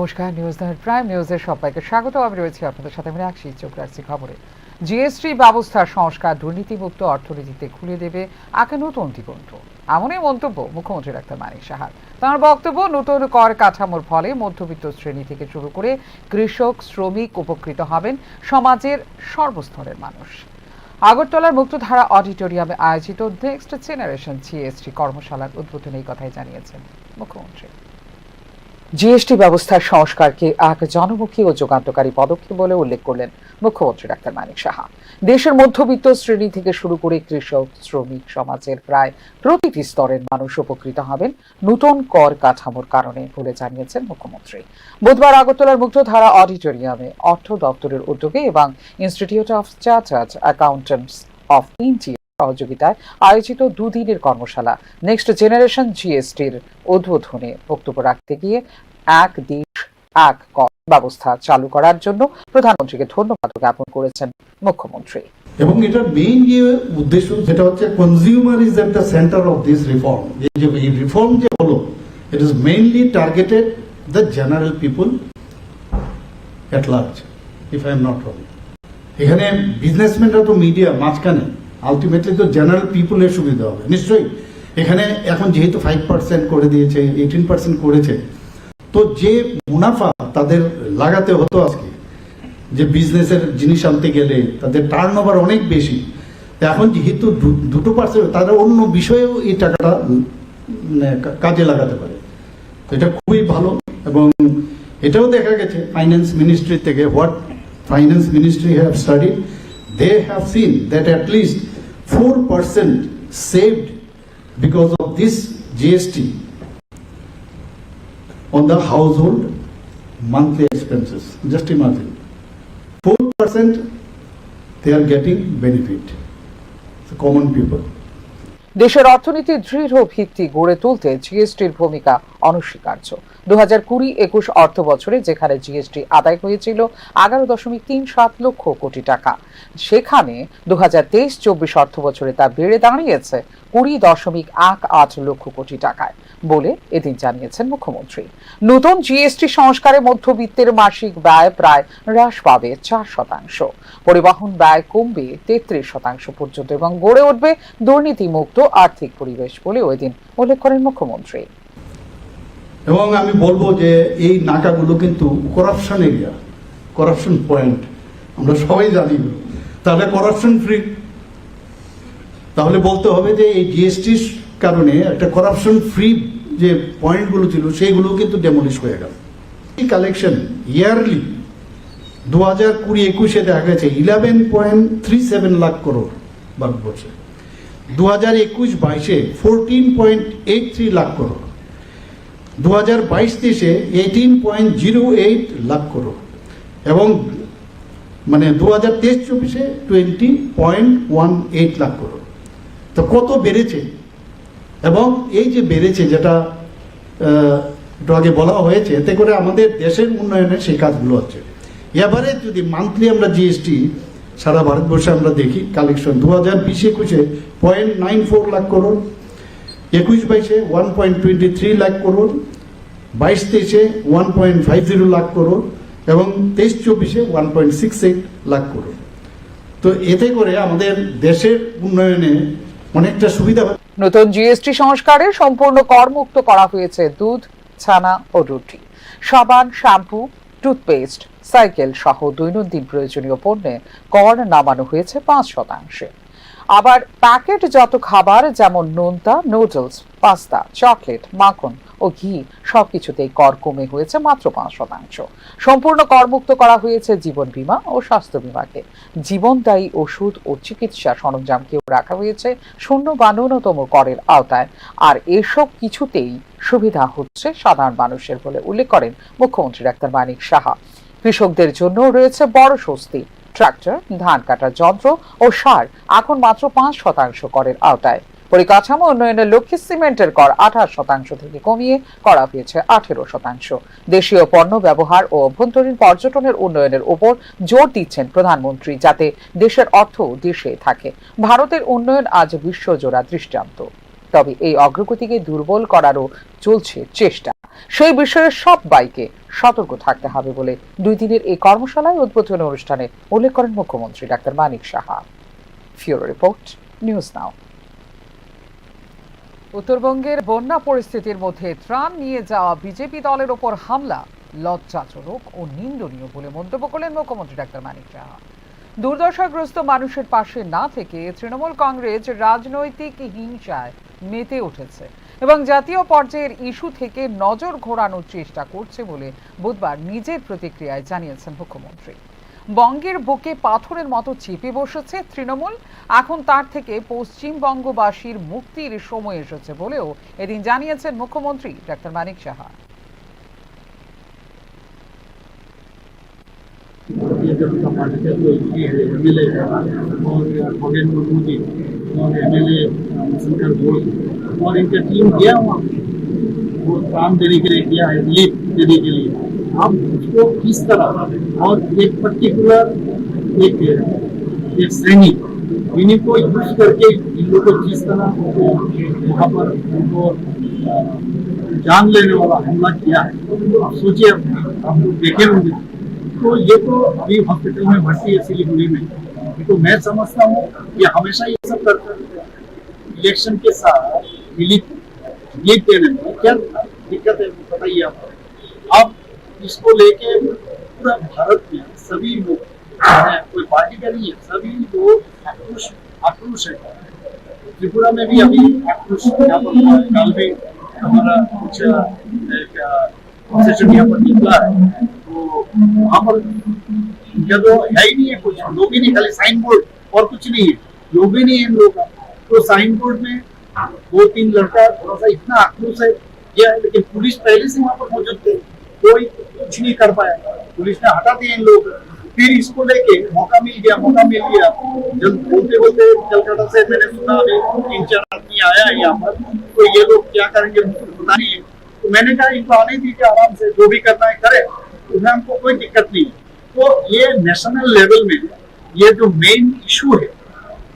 নমস্কার, news the prime নিউজের সবাইকে স্বাগত। আমি রয়েছি আপনাদের সাথে, আমি রাখছি চোখ রাখছি খবরে। জিএসটি ব্যবস্থার সংস্কার দুর্নীতিমুক্ত অর্থনীতিতে খুলে দেবে এক নতুন দিগন্ত, এমনই মন্তব্য মুখ্যমন্ত্রী ডাক্তার মানিক সাহার। তাঁর বক্তব্য, নতুন কর কাঠামোর ফলে মধ্যবিত্ত শ্রেণী থেকে শুরু করে কৃষক, শ্রমিক উপকৃত হবেন সমাজের সর্বস্তরের মানুষ। আগরতলার মুক্তধারা অডিটোরিয়ামে আয়োজিত নেক্সট জেনারেশন জিএসটি কর্মশালার উদ্বোধনে এই কথাই জানিয়েছেন মুখ্যমন্ত্রী। জিএসটি ব্যবস্থার সংস্কারকে এক জনমুখী ও যুগান্তকারী পদক্ষেপ বলে উল্লেখ করলেন মুখ্যমন্ত্রী ডাক্তার মানিক সাহা। দেশের মধ্যবিত্ত শ্রেণী থেকে শুরু করে কৃষক, শ্রমিক, সমাজের প্রায় প্রতিটি স্তরের মানুষ উপকৃত হবেন নতুন কর কাঠামোর কারণে বলে জানিয়েছেন মুখ্যমন্ত্রী। বুধবার আগরতলার মুক্তধারা অডিটোরিয়ামে অর্থ দপ্তরের উদ্যোগে এবং institute of chartered accountants of India সহযোগিতায় আয়োজিত দুদিনের কর্মশালা নেক্সট জেনারেশন জিএসটির উদ্বোধনে বক্তব্য রাখতে গিয়ে এক দেশ এক কর ব্যবস্থা চালু করার জন্য প্রধানমন্ত্রীকে ধন্যবাদ জ্ঞাপন করেছেন মুখ্যমন্ত্রী। এবং এটার মেইন যে উদ্দেশ্য সেটা হচ্ছে consumer is at the centre of this reform. এই রিফর্ম যে হলো, it is mainly targeted the general people at large, if I am not wrong. এখানে বিজনেসম্যানরা তো মিডিয়া মাঝখানে, আলটিমেটলি তো জেনারেল পিপলের সুবিধা হবে নিশ্চয়ই। এখানে এখন যেহেতু 5% করে দিয়েছে, 18% করেছে, তো যে মুনাফা তাদের লাগাতে হতো আজকে, যে বিজনেসের জিনিস আনতে গেলে তাদের টার্নওভার অনেক বেশি, এখন যেহেতু 2% তারা অন্য বিষয়েও এই টাকাটা কাজে লাগাতে পারে। তো এটা খুবই ভালো। এবং এটাও দেখা গেছে ফাইন্যান্স মিনিস্ট্রি থেকে, what finance ministry have studied, they have seen that at least 4% saved because of this GST on the household monthly expenses. Just imagine, 4% they are getting benefit, the common people. দেশের অর্থনীতির দৃঢ় ভিত্তি গড়ে তুলতে জিএসটির ভূমিকা অনস্বীকার্য। 2020-21 অর্থ বছরে যেখানে জিএসটি আদায় হয়েছিল 11.37 লক্ষ কোটি টাকা, সেখানে 2023-24 অর্থ বছরে তা বেড়ে দাঁড়িয়েছে 20.18 লক্ষ কোটি টাকায় বলে এদিন জানিয়েছেন মুখ্যমন্ত্রী। নতুন জিএসটি সংস্কারে মধ্যবিত্তের মাসিক ব্যয় প্রায় হ্রাস পাবে 4%, পরিবহন ব্যয় কমবে 33% পর্যন্ত এবং গড়ে উঠবে দুর্নীতিমুক্ত আর্থিক পরিবেশ বলে ওই দিন উল্লেখ করেন মুখ্যমন্ত্রী। এবং আমি বলবো যে এই নাকাগুলো কিন্তু করাপশন এরিয়া, করাপশন পয়েন্ট, আমরা সবাই জানি। তাহলে করাপশন ফ্রি, তাহলে বলতে হবে যে এই জিএসটির কারণে একটা করাপশন ফ্রি যে পয়েন্টগুলো ছিল সেইগুলো কিন্তু ডেমোলিশ হয়ে গেল। কালেকশন ইয়ারলি 2020-21 দেখা গেছে 11.37 লাখ করোড় ভারতবর্ষে, 2021-22 14.83 লাখ করোড়, 2022-23 18.08 লাখ করোড়, এবং মানে 2023-24 20.18 লাখ করোড়। তো কত বেড়েছে! এবং এই যে বেড়েছে, যেটা একটু আগে বলা হয়েছে, এতে করে আমাদের দেশের উন্নয়নের সেই কাজগুলো হচ্ছে। এবারে যদি মান্থলি আমরা জিএসটি সারা ভারতবর্ষে আমরা দেখি, কালেকশন 2020-21 0.94 লাখ করোড়, 21-22 1.23 লাখ করোড়, 22-23 1.50 লাখ করোড়, এবং 23-24 1.68 লাখ করোড়। তো এতে করে আমাদের দেশের উন্নয়নে অনেকটা সুবিধা হয়। নতুন জিএসটি সংস্কারে সম্পূর্ণ করমুক্ত করা হয়েছে দুধ, ছানা ও রুটি, সাবান, শ্যাম্পু, টুথপেস্ট, সাইকেল সহ দৈনন্দিন প্রয়োজনীয় পণ্যে কর নামানো হয়েছে 5%। আবার প্যাকেটজাত খাবার যেমন নোনতা, নুডলস, পাস্তা, চকলেট, মাখন ও ঘি সবকিছুতেই কর কমে হয়েছে মাত্র 5%। সম্পূর্ণ করমুক্ত করা হয়েছে জীবন বীমা ও স্বাস্থ্য বীমাকে। জীবনদায়ী ওষুধ ও চিকিৎসা সরঞ্জামকেও রাখা হয়েছে শূন্য বা ন্যূনতম করের আওতায়। আর এসব কিছুতেই সুবিধা হচ্ছে সাধারণ মানুষের বলে উল্লেখ করেন মুখ্যমন্ত্রী ডাক্তার মানিক সাহা। কৃষকদের জন্য রয়েছে বড় স্বস্তি। ট্রাক্টর, ধান কাটার যন্ত্র ও সার এখন মাত্র 5% করের আওতায়। পরিকাঠামো উন্নয়নের লক্ষ্যে সিমেন্টের কর 28% থেকে কমিয়ে করা হয়েছে 18%। দেশীয় পণ্য ব্যবহার ও অভ্যন্তরীণ পর্যটনের উন্নয়নের উপর জোর দিচ্ছেন প্রধানমন্ত্রী, যাতে দেশের অর্থ দেশে থাকে। ভারতের উন্নয়ন আজ বিশ্বজোড়া দৃষ্টান্ত। তবে এই অগ্রগতিকে দুর্বল করারও চলছে চেষ্টা। সেই বিষয়ে সবাইকে সতর্ক থাকতে হবে বলে 2 দিনের এই কর্মশালায় উদ্বোধনী অনুষ্ঠানে উল্লেখ করেন মুখ্যমন্ত্রী doctor Manik Saha. Bureau report, news now. উত্তরবঙ্গের বন্যা পরিস্থিতির মধ্যে ত্রাণ নিয়ে যাওয়া বিজেপি দলের ওপর হামলা লজ্জাজনক ও নিন্দনীয় বলে মন্তব্য করলেন মুখ্যমন্ত্রী ডাক্তার মানিক সাহা। দুর্দশাগ্রস্ত মানুষের পাশে না থেকে তৃণমূল কংগ্রেস রাজনৈতিক হিংসায় মেতে উঠেছে এবং জাতীয় পর্যায়ের ইস্যু থেকে নজর ঘোরানোর চেষ্টা করছে বলে বুধবার নিজের প্রতিক্রিয়ায় জানিয়েছেন মুখ্যমন্ত্রী। বঙ্গের বুকে পাথরের মতো চেপে বসেছে তৃণমূল, এখন তার থেকে পশ্চিমবঙ্গবাসীর মুক্তির সময় এসেছে বলেও এদিন জানিয়েছেন মুখ্যমন্ত্রী ডাক্তার মানিক সাহা। भारतीय जनता पार्टी का जो एमएलए और खगेन मुर्मू जी और एमएलए शंकर घोष और इनका टीम गया वहाँ वो काम देने के लिए गया है, रिलीफ देने के लिए। अब उसको किस तरह और एक पर्टिकुलर एक सैनिक इन्हीं को यूज करके इन लोगों को किस तरह वहाँ पर उनको जान लेने वाला हमला किया है। आप सोचिए, आप लोग देखे होंगे। तो ये तो अभी हॉस्पिटल में भर्ती है सिलीगुड़ी में। तो मैं समझता हूँ ये हमेशा ये सब करते हैं। इलेक्शन के साथ रिलीफ देने में क्या दिक्कत है बताइए आप। अब इसको लेके पूरा भारत में सभी लोग, कोई पार्टी का नहीं है, सभी लोग आक्रोश है। त्रिपुरा में भी अभी आक्रोश यहाँ पर कल भी हमारा कुछ सेशन यहाँ पर निकला है। तो वहाँ पर इनका तो है ही नहीं है कुछ, लोग ही नहीं, खाली साइन बोर्ड और कुछ नहीं है, लोग ही नहीं है इन लोग का। तो साइन बोर्ड में 2-3 लड़का थोड़ा सा इतना आक्रोश है किया है, लेकिन पुलिस पहले से वहाँ पर मौजूद थे, कोई कुछ नहीं कर पाया। पुलिस ने हटा दिया इन लोग। फिर इसको लेके मौका मिल गया जब बोलते बोलते कलकत्ता से मैंने सुना अभी 3-4 आदमी आया है यहाँ पर, तो ये लोग क्या करेंगे मुझे पता नहीं है। तो मैंने कहा इनको आने दीजिए आराम से, जो भी करना है करे, उसमें हमको कोई दिक्कत नहीं है। तो ये नेशनल लेवल में ये जो मेन इशू है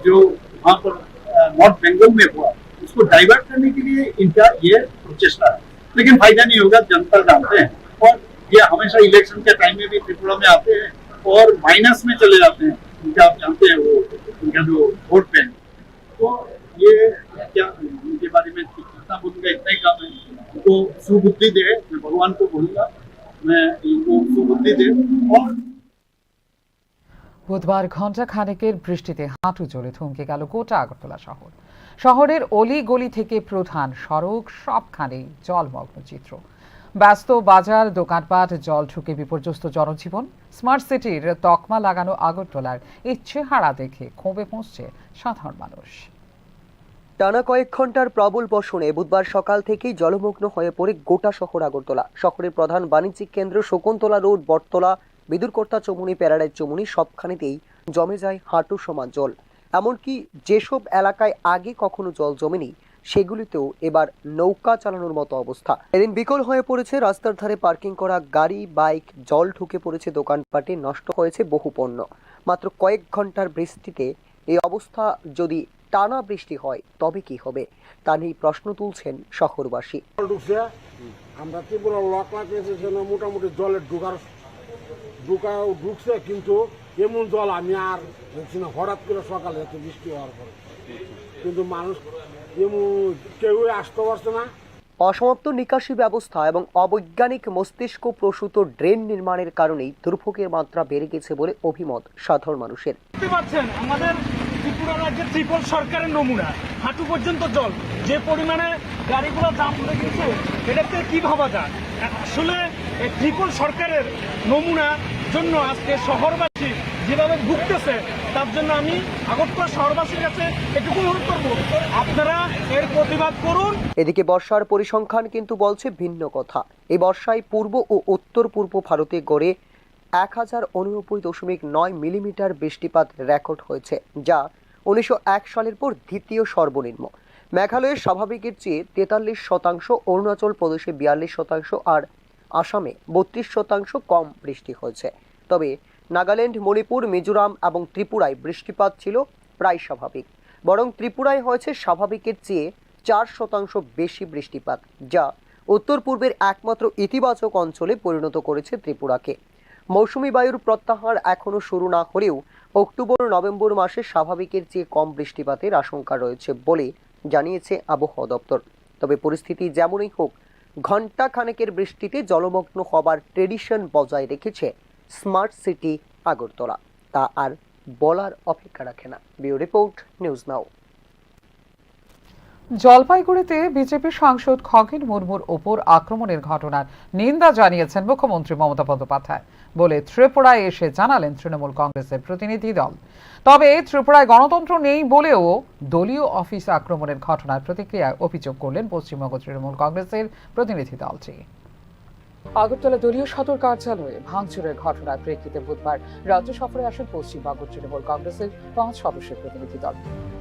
जो वहाँ पर नॉर्थ बंगाल में हुआ, उसको डाइवर्ट करने के लिए इनका ये प्रचेष्टा है, लेकिन फायदा नहीं होगा, जनता जानते हैं। और ये हमेशा इलेक्शन के टाइम में भी त्रिपुरा में आते हैं और माइनस में चले जाते हैं, इनका आप जानते हैं वो इनका जो वोट बैंक। तो ये क्या इनके बारे में कितना बोलूंगा, इतना ही काम है। तो सुबुद्धि दे, मैं भगवान को बोलूंगा, मैं इनको सुबुद्धि दे। और বুধবার ঘণ্টা খানেকের বৃষ্টিতে হাঁটু জলে থমকে গেল গোটা আগরতলা শহর। শহরের অলি গলি থেকে প্রধান সড়ক সবখানেই জলমগ্ন চিত্র। ব্যস্ত বাজার, দোকানপাট জল ঢুকে বিপর্যস্ত জনজীবন। স্মার্ট সিটির তকমা লাগানো আগরতলার এই চেহারা দেখে ক্ষোভে পৌঁছছে সাধারণ মানুষ। টানা কয়েক ঘন্টার প্রবল বর্ষণে বুধবার সকাল থেকেই জলমগ্ন হয়ে পড়ে গোটা শহর আগরতলা। শহরের প্রধান বাণিজ্যিক কেন্দ্র শকুন্তলা রোড, বটতলা, বিদুরকর্তা চমুনি, প্যারাডাইজ চমুনি সবখানেতেই জমে যায় হাঁটু সমান জল। এমনকি যেসব এলাকায় আগে কখনো জল জমেনি সেগুলিতেও এবার নৌকা চালানোর মতো অবস্থা। এদিন বিকল হয়ে পড়েছে রাস্তার ধারে পার্কিং করা গাড়ি, বাইক, জল ঢুকে পড়েছে দোকানপাটে, নষ্ট হয়েছে বহু পণ্য। মাত্র কয়েক ঘন্টার বৃষ্টিতে এই অবস্থা যদি টানা বৃষ্টি হয় তবে কি হবে তা নিয়ে প্রশ্ন তুলছেন শহরবাসী। আমরা ত্রিপুরা লক লাগিয়েছি, মোটামুটি জলের ঢুকছে, কিন্তু এমন জল আমি আর দেখছি না। হঠাৎ করে সকালে এত বৃষ্টি হওয়ার পর কিন্তু মানুষ কেউ আসতে পারছে না। অসমাপ্ত নিকাশি ব্যবস্থা এবং অবৈজ্ঞানিক মস্তিষ্ক প্রসূত ড্রেন নির্মাণের কারণেই দুর্ভোগের মাত্রা বেড়ে গেছে বলে অভিমত সাধারণ মানুষের। আমাদের ত্রিপুরা রাজ্যের ত্রিপল সরকারের নমুনা, হাঁটু পর্যন্ত জল, যে পরিমাণে গাড়িগুলো জাম হয়ে গেছে, এটাতে কি ভাবা যায়? আসলে ত্রিপল সরকারের নমুনার জন্য আজকে শহরবাসী যেভাবে ভুগতেছে, তার জন্য আমি আগরতলা শহরবাসীর কাছে এটুকু অনুরোধ করবো, আপনারা এর প্রতিবাদ করুন। এদিকে বর্ষার পরিসংখ্যান কিন্তু বলছে ভিন্ন কথা। এই বর্ষায় পূর্ব ও উত্তর পূর্ব ভারতে গড়ে 1089.9 মিলিমিটার বৃষ্টিপাত রেকর্ড হয়েছে, যা 1901 সালের পর দ্বিতীয় সর্বনিম্ন। মেঘালয়ের স্বাভাবিকের চেয়ে 43%, অরুণাচল প্রদেশে 42% আর আসামে 32% কম বৃষ্টি হয়েছে। তবে নাগাল্যান্ড, মণিপুর, মিজোরাম এবং ত্রিপুরায় বৃষ্টিপাত ছিল প্রায় স্বাভাবিক। বরং ত্রিপুরায় হয়েছে স্বাভাবিকের চেয়ে 4% বেশি বৃষ্টিপাত, যা উত্তর পূর্বের একমাত্র ইতিবাচক অঞ্চলে পরিণত করেছে ত্রিপুরাকে। মৌসুমী বায়ুর প্রত্যাহার এখনো শুরু না হলেও অক্টোবর নভেম্বর মাসে স্বাভাবিকের চেয়ে কম বৃষ্টিপাতের আশঙ্কা রয়েছে বলে জানিয়েছে আবহাওয়া দপ্তর। তবে পরিস্থিতি যেমনই হোক, ঘণ্টা খানেকের বৃষ্টিতে জলমগ্ন হবার ট্রেডিশন বজায় রেখেছে স্মার্ট সিটি আগরতলা। তা আর বলার অপেক্ষা রাখে না। ব্যুরো রিপোর্ট, নিউজ নাও। জলপাইগুড়িতে বিজেপি সাংসদ খগেন মুর্মুর ওপর আক্রমণের ঘটনার নিন্দা জানিয়েছেন মুখ্যমন্ত্রী মমতা বন্দ্যোপাধ্যায় বলে ত্রিপুরায় এসে জানালেন তৃণমূল কংগ্রেসের প্রতিনিধি দল। তবে ত্রিপুরায় গণতন্ত্র নেই বলেও দলীয় অফিস আক্রমণের ঘটনার প্রতিক্রিয়ায় অভিযোগ করলেন পশ্চিমবঙ্গ তৃণমূল কংগ্রেসের প্রতিনিধি দলটি। আগরতলা দলীয় সদর কার্যালয়ে ভাঙচুরের ঘটনার প্রেক্ষিতে বুধবার রাজ্য সফরে আসেন পশ্চিমবঙ্গ তৃণমূল কংগ্রেসের 5 সদস্যের প্রতিনিধি দল।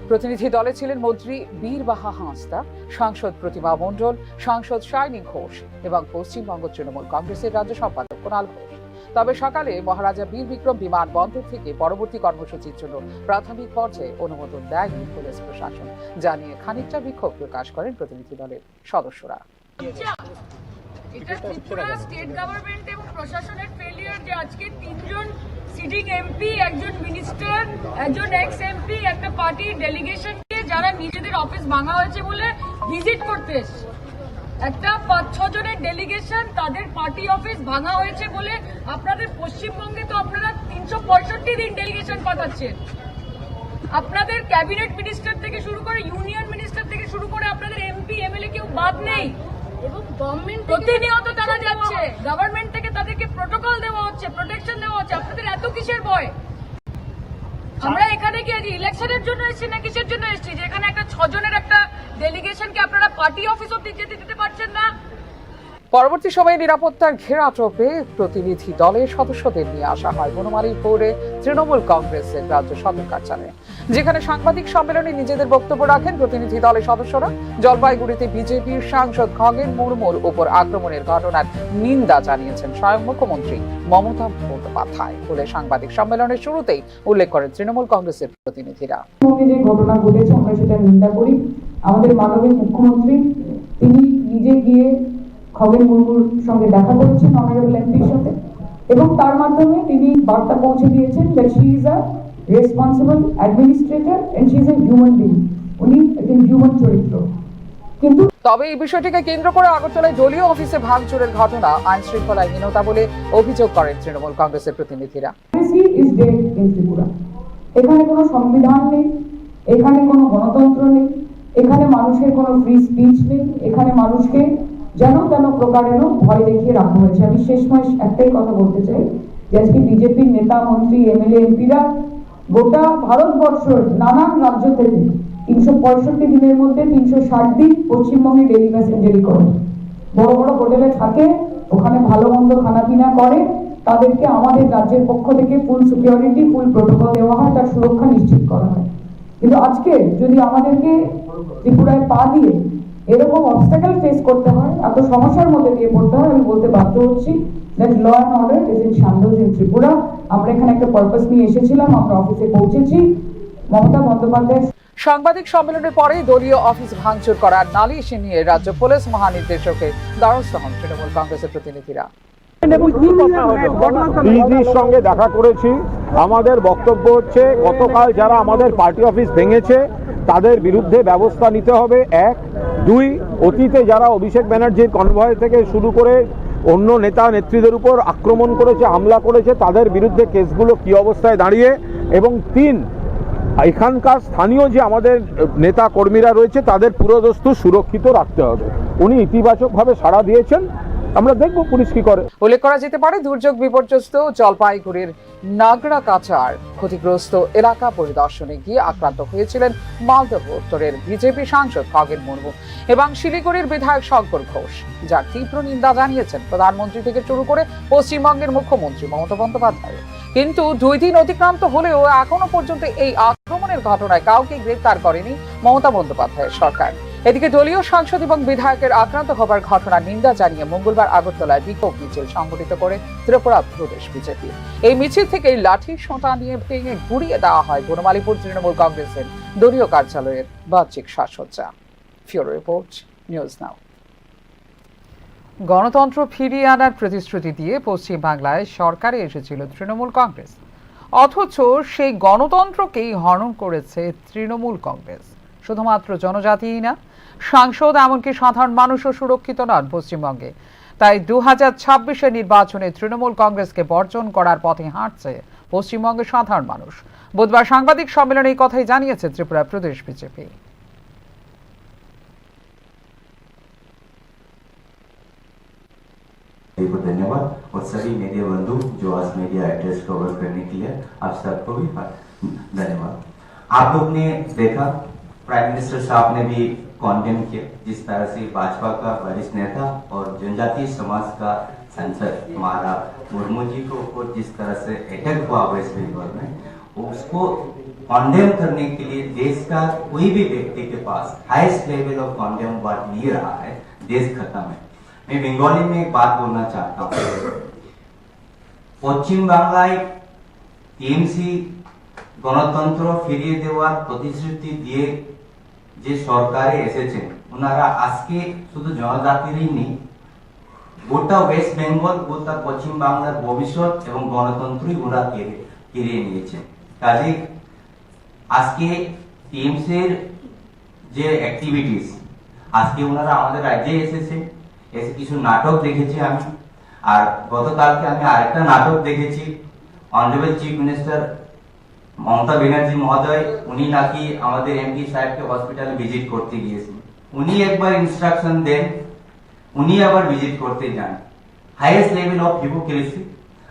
প্রতিনিধি দলে ছিলেন মন্ত্রী বীরবাহা হাঁসদা, সাংসদ প্রতিমা মণ্ডল, সাংসদ শাইনি ঘোষ এবং পশ্চিমবঙ্গ তৃণমূল কংগ্রেসের রাজ্য সম্পাদক কুণাল ঘোষ। তবে সকালে মহারাজা বীর বিক্রম বিমানবন্দর থেকে পরবর্তী কর্মসূচির জন্য প্রাথমিক পর্যায়ে অনুমোদন দেয়নি পুলিশ প্রশাসন, জানিয়ে খানিকটা বিক্ষোভ প্রকাশ করেন প্রতিনিধি দলের সদস্যরা। এটা ত্রিপুরা স্টেট গভর্নমেন্ট এবং প্রশাসনের ফেলিয়ার যে আজকে 3 জন সিটিং এমপি, একজন মিনিস্টার, একজন এক্স এমপি, একটা পার্টির ডেলিগেশনকে যারা নিজেদের অফিস ভাঙা হয়েছে বলে ভিজিট করতে এসেছে, একটা 5-6 জনের ডেলিগেশন তাদের পার্টি অফিস ভাঙা হয়েছে বলে আপনাদের পশ্চিমবঙ্গে তো আপনারা 365 দিন ডেলিগেশন পাঠাচ্ছেন। আপনাদের ক্যাবিনেট মিনিস্টার থেকে শুরু করে ইউনিয়ন মিনিস্টার থেকে শুরু করে আপনাদের এমপি এমএলএ কেউ বাদ নেই এবং গভর্নমেন্ট প্রতিনিয়ত তারা যাচ্ছে, গভর্নমেন্ট থেকে তাদেরকে প্রোটোকল দেওয়া হচ্ছে, প্রোটেকশন দেওয়া হচ্ছে। আপনাদের এত কিসের ভয়? আমরা এখানে কি আজ ইলেকশনের জন্য এসেছি না কিসের জন্য এসেছি যে এখানে একটা 6 জনের একটা ডেলিগেশনকে আপনারা পার্টি অফিস অব্দি যেতে দিতে পারছেন না? পরবর্তী সময়ে নিরাপত্তার ঘেরাটোপে প্রতিনিধি দলের সদস্যদের নিয়ে আসা হয় বনমালীপুরে তৃণমূল কংগ্রেসের রাজ্য সদর কার্যালয়ে, যেখানে সাংবাদিক সম্মেলনে নিজেদের বক্তব্য রাখেন প্রতিনিধি দলের সদস্যরা। জলপাইগুড়িতে বিজেপির সাংসদ খগেন মুর্মুর উপর আক্রমণের ঘটনার নিন্দা জানিয়েছেন স্বয়ং মুখ্যমন্ত্রী মমতা বন্দ্যোপাধ্যায় বলে সাংবাদিক সম্মেলনের শুরুতেই উল্লেখ করেন তৃণমূল কংগ্রেসের প্রতিনিধিরা। যে ঘটনা ঘটেছে আমরা সেটা নিন্দা করি। আমাদের মাননীয় মুখ্যমন্ত্রী তিনি নিজে গিয়ে খগেন মুর্মুর সঙ্গে দেখা করেছেন, অনারেবল এমপির সাথে, এবং তার মাধ্যমে তিনি বার্তা পৌঁছে দিয়েছেন that she is a responsible administrator and she is a human being। উনি একজন হিউম্যান চরিত্র। কিন্তু তবে এই বিষয়টিকে কেন্দ্র করে আগরতলায় দলীয় অফিসে ভাঙচুরের ঘটনা আইন শৃঙ্খলাহীনতা বলে অভিযোগ করেন তৃণমূল কংগ্রেসের প্রতিনিধিরা। এখানে কোনো সংবিধান নেই, এখানে কোনো গণতন্ত্র নেই, এখানে মানুষের কোনো ফ্রি স্পিচ নেই, এখানে মানুষকে যেন তেন প্রকারেরও ভয় দেখিয়ে রাখা হয়েছে। আমি শেষমেশ একটাই কথা বলতে চাই যে আজকে বিজেপির নেতা, মন্ত্রী, এমএলএ, এমপিরা গোটা ভারতবর্ষের নানান রাজ্য থেকে 365 দিনের মধ্যে 360 দিন পশ্চিমবঙ্গে ডেলি প্যাসেঞ্জারি করে, বড় বড় হোটেলে থাকে, ওখানে ভালো মন্দ খানা পিনা করে, তাদেরকে আমাদের রাজ্যের পক্ষ থেকে ফুল সিকিউরিটি, ফুল প্রোটোকল দেওয়া হয়, তার সুরক্ষা নিশ্চিত করা হয়। কিন্তু আজকে যদি আমাদেরকে ত্রিপুরায় পা দিয়ে এরকম অবস্টাকেল ফেস করতে হয়, এত সমস্যার মধ্যে দিয়ে পড়তে হয়, আমি বলতে বাধ্য হচ্ছি that law and order is in shambles in Tripura. আমরা এখানে একটা পারপাস নিয়ে এসেছিলাম, আমরা অফিসে পৌঁছেছি। মমতা বন্দ্যোপাধ্যায় সাংবাদিক সম্মেলনের পরে দলীয় অফিস ভাঙচুর করার নালিশ নিয়ে রাজ্য পুলিশ মহানির্দেশকের দ্বারস্থ হন তৃণমূল কংগ্রেসের প্রতিনিধিরা। ডিজির সঙ্গে দেখা করেছি। আমাদের বক্তব্য হচ্ছে গতকাল যারা আমাদের পার্টি অফিস ভেঙেছে তাদের বিরুদ্ধে ব্যবস্থা নিতে হবে। 1, 2, অতীতে যারা অভিষেক ব্যানার্জির কনভয় থেকে শুরু করে অন্য নেতা নেত্রীদের উপর আক্রমণ করেছে, হামলা করেছে, তাদের বিরুদ্ধে কেসগুলো কি অবস্থায় দাঁড়িয়ে, এবং 3, এখানকার স্থানীয় যে আমাদের নেতা কর্মীরা রয়েছে তাদের পুরোদস্তু সুরক্ষিত রাখতে হবে। উনি ইতিবাচকভাবে সাড়া দিয়েছেন, আমরা দেখব পুলিশ কি করে। উল্লেখ করা যেতে পারে দুর্যোগ বিপর্যস্ত জলপাইগুড়ির নাগড়াকাচার ক্ষতিগ্রস্ত এলাকা পরিদর্শনে গিয়ে আক্রান্ত হয়েছিলেন মালদহ উত্তরের বিজেপি সাংসদ খগেন মুর্মু এবং শিলিগুড়ির বিধায়ক শঙ্কর ঘোষ, যার তীব্র নিন্দা জানিয়েছেন প্রধানমন্ত্রী থেকে শুরু করে পশ্চিমবঙ্গের মুখ্যমন্ত্রী মমতা বন্দ্যোপাধ্যায়। কিন্তু 2 দিন অতিক্রান্ত হলেও এখনো পর্যন্ত এই আক্রমণের ঘটনায় কাউকে গ্রেফতার করেনি মমতা বন্দ্যোপাধ্যায়ের সরকার। এদিকে দলীয় সাংসদ এবং বিধায়কের আক্রান্ত হবার ঘটনার নিন্দা জানিয়ে মঙ্গলবার আগরতলায় বিক্ষোভ মিছিল সংগঠিত করে ত্রিপুরা প্রদেশ বিজেপি। এই মিছিল থেকে লাঠি সোঁটা নিয়ে ভেঙে গুড়িয়ে দেওয়া হয় বনমালীপুর তৃণমূল কংগ্রেসের দলীয় কার্যালয়ের বাহ্যিক সাজসজ্জা। ফিউরো রিপোর্ট, নিউজ নাও। গণতন্ত্র ফিরিয়ে আনার প্রতিশ্রুতি দিয়ে পশ্চিম বাংলায় সরকারে এসেছিল তৃণমূল কংগ্রেস, অথচ সেই গণতন্ত্রকেই হনন করেছে তৃণমূল কংগ্রেস। শুধুমাত্র জনজাতিই না, সাংসদ এমনকি সাধারণ মানুষও সুরক্ষিত নন পশ্চিমবঙ্গে। তাই 2026-এর নির্বাচনে তৃণমূল কংগ্রেসকে বর্জন করার পথে হাঁটছে পশ্চিমবঙ্গের সাধারণ মানুষ। বুধবার সাংবাদিক সম্মেলনে এই কথাই জানিয়েছে ত্রিপুরা প্রদেশ বিজেপি। को धन्यवाद और सभी मीडिया बंधु जो आज मीडिया एड्रेस कवर करने के लिए आप सबको भी धन्यवाद। आप लोग ने देखा प्राइम मिनिस्टर साहब ने भी कॉन्डेम किया जिस तरह से भाजपा का वरिष्ठ नेता और जनजातीय समाज का सांसद हमारा मुर्मू जी को ऊपर जिस तरह से अटैक हुआ वेस्ट बंगाल में, उसको कॉन्डेम करने के लिए देश का कोई भी व्यक्ति के पास हाईएस्ट लेवल ऑफ कॉन्डेम वर्ड नहीं रहा है। देश खत्म है। मैं बंगाली में एक बात बोलना चाहता हूँ। পশ্চিম বাংলায় টিএমসি গণতন্ত্র ফিরিয়ে দেওয়ার প্রতিশ্রুতি দিয়ে যে সরকারে এসেছেন, ওনারা আজকে শুধু জনজাতিরই নেই, গোটা ওয়েস্ট বেঙ্গল, গোটা পশ্চিম বাংলার ভবিষ্যৎ এবং গণতন্ত্রই ওরা কেড়ে নিয়েছে। কাজে আজকে টিএমসির যে অ্যাক্টিভিটিস, আজকে ওনারা আমাদের রাজ্যে এসেছে, এসে কিছু নাটক দেখেছি আমি, আর গতকালকে আমি আরেকটা নাটক দেখেছি। Honourable chief minister Mamata Banerjee মহোদয় উনি নাকি আমাদের এমপি সাহেবকে হসপিটালে ভিজিট করতে গিয়েছেন। উনি একবার ইনস্ট্রাকশন দেন, উনি আবার ভিজিট করতে যান। Highest level of hypocrisy.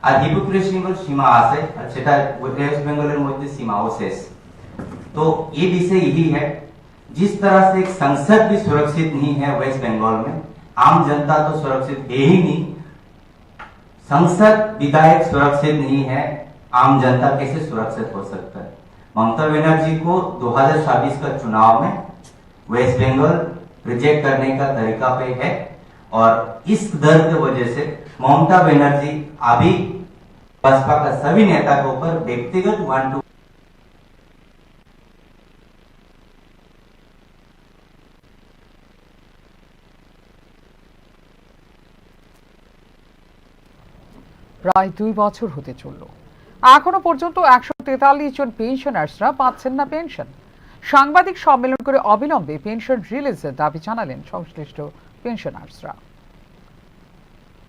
আর হিপোক্রেসির সীমা আছে, আর সেটা ওয়েস্ট বেঙ্গলের মধ্যে সীমাও শেষ। तो ये विषय यही है, जिस तरह से एक संसद भी सुरक्षित नहीं है वेस्ट बंगाल में, आम जनता तो सुरक्षित है ही नहीं, संसद विधायक सुरक्षित नहीं है, आम जनता कैसे सुरक्षित हो सकता है। ममता बनर्जी को 2026 का चुनाव में वेस्ट बंगाल रिजेक्ट करने का तरीका पे है, और इस डर की वजह से ममता बनर्जी अभी भाजपा का सभी नेता के ऊपर व्यक्तिगत 1-2 প্রায় 2 বছর হতে চলল, এখনো পর্যন্ত 143 জন পেনশনার্সরা পাচ্ছেন না পেনশন। সাংবাদিক সম্মেলন করে অবিলম্বে পেনশন রিলিজের দাবি জানালেন সংশ্লিষ্ট পেনশনার্সরা।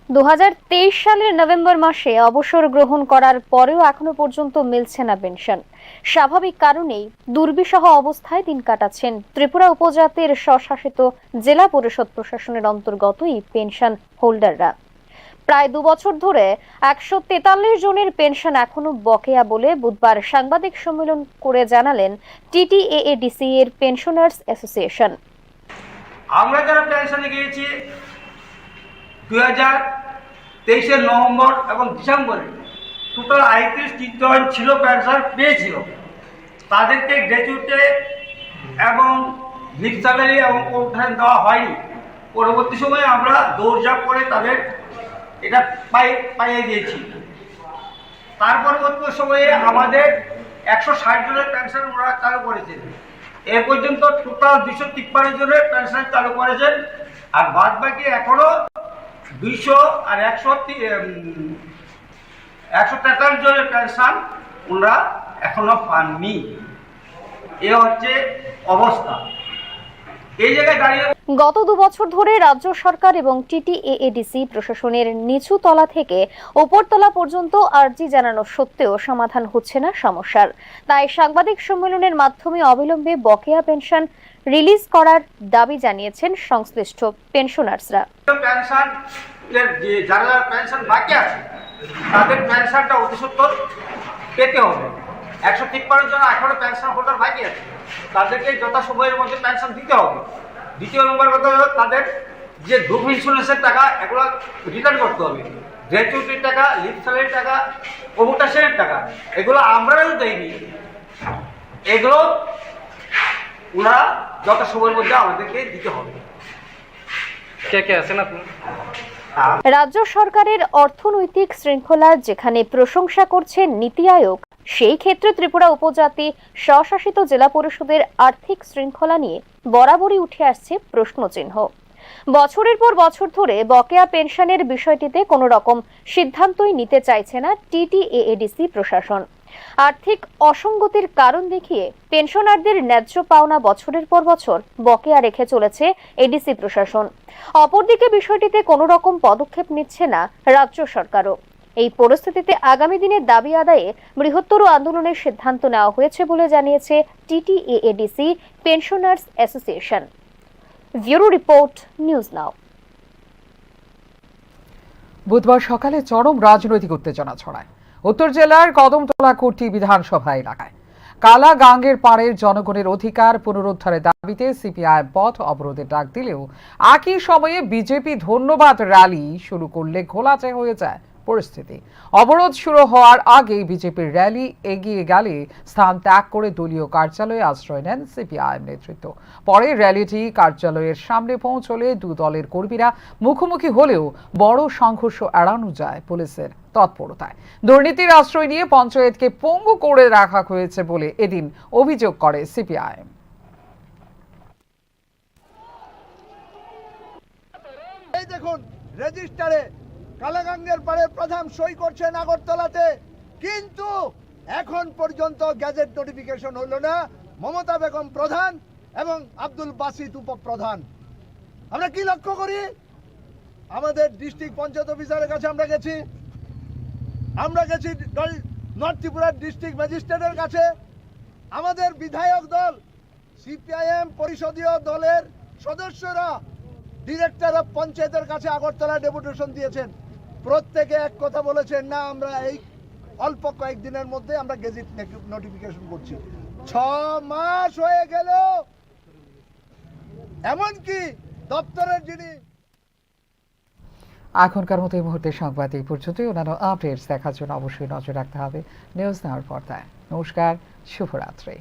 2023 সালের নভেম্বর মাসে অবসর গ্রহণ করার পরেও এখনো পর্যন্ত মিলছে না পেনশন। স্বাভাবিক কারণেই দুর্বিষহ অবস্থায় দিন কাটাচ্ছেন ত্রিপুরা উপজাতির স্বশাসিত জেলা পরিষদ প্রশাসনের অন্তর্গত এই পেনশন হোল্ডাররা। প্রায় 2 বছর ধরে 143 জনের পেনশন এখনো বকেয়া বলে বুধবার সাংবাদিক সম্মেলন করে জানালেন টিটিএএডিসি এর পেনশনার্স অ্যাসোসিয়েশন। আমরা যারা পেনশনে গিয়েছি 2023 নভেম্বর এবং ডিসেম্বরে টোটাল 38 জন ছিল পেনশন পেয়েছিল, তাদেরকে গ্র্যাচুইটি এবং লিভ স্যালারি এবং ওভারটাইম দেওয়া হয়নি। পরবর্তী সময়ে আমরা দৌড়ঝাঁপ করে তাদের এটা পাইয়ে দিয়েছি। তার পরবর্তী সময়ে আমাদের 160 জনের পেনশন ওরা চালু করেছেন। এ পর্যন্ত টোটাল 253 জনের পেনশন চালু করেছেন, আর বাদ বাকি এখনো 200 আর 143 জনের পেনশন ওরা এখনো পাননি। এ হচ্ছে অবস্থা। এই জায়গায় দাঁড়িয়ে গত 2 বছর ধরে রাজ্য সরকার এবং টিটিএএডিসি প্রশাসনের নিচু তলা থেকে উপরতলা পর্যন্ত আর্জি জানানো সত্ত্বেও সমাধান হচ্ছে না সমস্যার। তাই সাংবাদিক সম্মেলনের মাধ্যমে অবিলম্বে বকেয়া পেনশন রিলিজ করার দাবি জানিয়েছেন সংশ্লিষ্ট পেনশনার্সরা। পেনশন যারা পেনশন বাকি আছে তাদের পেনশনটা অতি সত্বর পেতে হবে। 153 জন এখনো পেনশন হোল্ডার বাকি আছে, তাদেরকে যথাসময়ের মধ্যে পেনশন দিতে হবে। দ্বিতীয় নম্বর কথা হলো তাদের যে গ্রুপ ইন্স্যুরেন্সের টাকা এগুলো রিটার্ন করতে হবে। গ্র্যাচুইটির টাকা, লিভ স্যালারির টাকা, ওভারটাইমের টাকা এগুলো আমরাও দেইনি, এগুলো ওনারা যথাসময়ের মধ্যে আমাদেরকে দিতে হবে। কে কে আছেন আপনি? রাজ্য সরকারের অর্থনৈতিক শৃঙ্খলা যেখানে প্রশংসা করছে নীতি আয়োগ, সেই ক্ষেত্রে ত্রিপুরা উপজাতি স্বশাসিত জেলা পরিষদের আর্থিক শৃঙ্খলা নিয়ে বরাবরই উঠে আসছে প্রশ্নচিহ্ন। বছরের পর বছর ধরে বকেয়া পেনশনের বিষয়টিতে কোনো রকম সিদ্ধান্তই নিতে চাইছে না টিটিএএডিসি প্রশাসন। আর্থিক অসঙ্গতির কারণ দেখিয়ে পেনশনারদের ন্যায্য পাওনা বছরের পর বছর বকেয়া রেখে চলেছে এডিসি প্রশাসন। অপরদিকে বিষয়টিতে কোনো রকম পদক্ষেপ নিচ্ছে না রাজ্য সরকারও। এই পরিস্থিতিতে আগামী দিনে দাবি আদায়ে বৃহত্তর আন্দোলনের সিদ্ধান্ত নেওয়া হয়েছে বলে জানিয়েছে TTAADC pensioners association. Bureau report, news now. বুধবার সকালে চরম রাজনৈতিক উত্তেজনা ছড়ায় উত্তর জেলার কদমতলা কোটি বিধানসভা এলাকায়। কালা গাঙ্গের পাড়ের জনগণের অধিকার পুনরুদ্ধারের দাবিতে সিপিআই পথ অবরোধের ডাক দিলেও একই সময়ে বিজেপি ধন্যবাদ র্যালি শুরু করলে ঘোলাটে হয়ে যায় পরিস্থিতি। অবরোধ শুরু হওয়ার আগেই বিজেপির র্যালি এগিয়ে গেলে স্থান ত্যাগ করে দলীয় কার্যালয়ে আশ্রয় নেন সিপিআইএম নেতৃত্ব। পরে র্যালিটি কার্যালয়ের সামনে পৌঁছলে দু দলের কর্মীরা মুখোমুখি হলেও বড় সংঘর্ষ এড়ানো যায় পুলিশের তৎপরতায়। দুর্নীতির আশ্রয় নিয়ে পঞ্চায়েতকে পঙ্গু করে রাখা হয়েছে বলে এদিন অভিযোগ করে সিপিআইএম। এই দেখুন, রেজিস্টারে কালাগাঙ্গের পাড়ে প্রধান সই করছেন আগরতলাতে, কিন্তু এখন পর্যন্ত গ্যাজেট নোটিফিকেশন হলো না। মমতা বেগম প্রধান এবং আব্দুল বাসিত উপপ্রধান। আমরা কি লক্ষ্য করি? আমাদের ডিস্ট্রিক্ট পঞ্চায়েত অফিসারের কাছে আমরা গেছি নর্থ ত্রিপুরার ডিস্ট্রিক্ট ম্যাজিস্ট্রেটের কাছে। আমাদের বিধায়ক দল সিপিআইএম পরিষদীয় দলের সদস্যরা ডিরেক্টর অফ পঞ্চায়েতের কাছে আগরতলা ডেপুটেশন দিয়েছেন। প্রত্যেকে এক কথা বলেছেন, না আমরা এই অল্প কয়েকদিনের মধ্যে আমরা গেজেট নোটিফিকেশন করছি। 6 মাস হয়ে গেল, এমনকি দপ্তরের যিনি। এখনকার মতো এই মুহূর্তে সংবাদ এই পর্যন্তই। অন্যান্য আপডেটস দেখার জন্য অবশ্যই নজর রাখতে হবে নিউজ নাওর পর্দায়। নমস্কার, শুভরাত্রি।